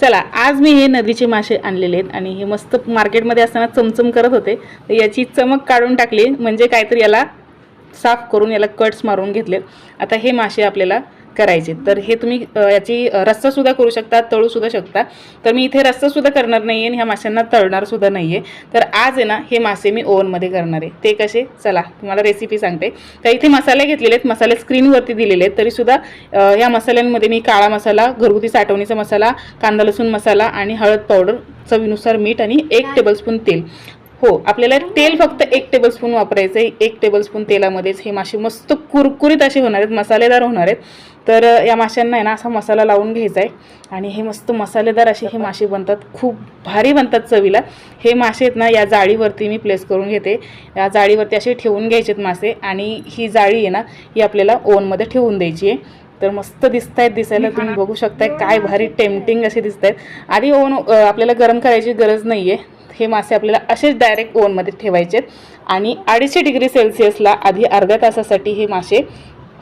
चला, आज मी हे नदीचे मासे आणलेले आहेत आणि हे मस्त मार्केटमध्ये असताना चमचम करत होते, तर याची चमक काढून टाकली, म्हणजे काहीतरी याला साफ करून याला कट्स मारून घेतलेत. आता हे मासे आपल्याला करायचे, तर हे तुम्ही याची रस्सासुद्धा करू शकता, तळूसुद्धा शकता. तर मी इथे रस्सासुद्धा करणार नाही आहे आणि ह्या माशांना तळणारसुद्धा नाही आहे. तर आज आहे ना हे मासे मी ओव्हनमध्ये करणार आहे. ते कसे, चला तुम्हाला रेसिपी सांगते. तर इथे मसाले घेतलेले आहेत, मसाले स्क्रीनवरती दिलेले आहेत. तरीसुद्धा ह्या मसाल्यांमध्ये मी काळा मसाला, घरगुती साठवणीचा मसाला, कांदा लसूण मसाला आणि हळद पावडर, चवीनुसार मीठ आणि 1 टेबलस्पून तेल. हो, आपल्याला तेल फक्त 1 टेबलस्पून वापरायचं आहे. 1 टेबलस्पून तेलामध्येच हे मासे मस्त कुरकुरीत असे होणार आहेत, मसालेदार होणार आहेत. तर या माशांना आहे ना असा मसाला लावून घ्यायचा आहे आणि हे मस्त मसालेदार असे हे मासे बनतात, खूप भारी बनतात चवीला. हे मासे आहेत ना या जाळीवरती मी प्लेस करून घेते. या जाळीवरती असे ठेवून घ्यायचेत मासे आणि ही जाळी आहे ना ही आपल्याला ओव्हनमध्ये ठेवून द्यायची आहे. तर मस्त दिसत आहेत, दिसायला तुम्ही बघू शकताय काय भारी टेम्पटिंग असे दिसत आहेत. आधी ओव्हन आपल्याला गरम करायची गरज नाही आहे. हे मासे आपल्याला असेच डायरेक्ट ओव्हनमध्ये ठेवायचे आणि 250 डिग्री सेल्सिअसला आधी अर्ध्या तासासाठी हे मासे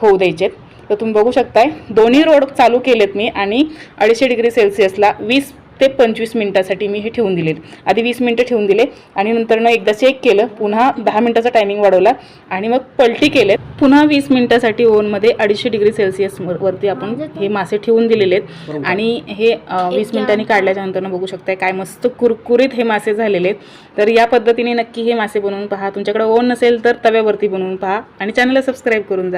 होऊ द्यायचे. तर तुम्ही बघू शकताय दोन्ही रोड चालू केलेत मी आणि 250 डिग्री सेल्सिअसला 20 ते 25 मिनिटासाठी मी हे ठेवून दिले. आधी 20 मिनिटं ठेवून दिले आणि नंतर एकदा चेक केलं, पुन्हा 10 मिनिटाचा टायमिंग वाढवला आणि मग पलटी केले. पुन्हा 20 मिनिटासाठी ओव्हनमध्ये 250 डिग्री सेल्सिअस वरती आपण हे मासे ठेवून दिलेले आहेत आणि हे 20 मिनिटांनी काढल्याच्या नंतर बघू शकताय काय मस्त कुरकुरीत हे मासे झालेले आहेत. तर या पद्धतीने नक्की हे मासे बनवून पहा. तुमच्याकडे ओव्हन नसेल तर तव्यावरती बनवून पहा आणि चॅनलला सबस्क्राईब करून जा.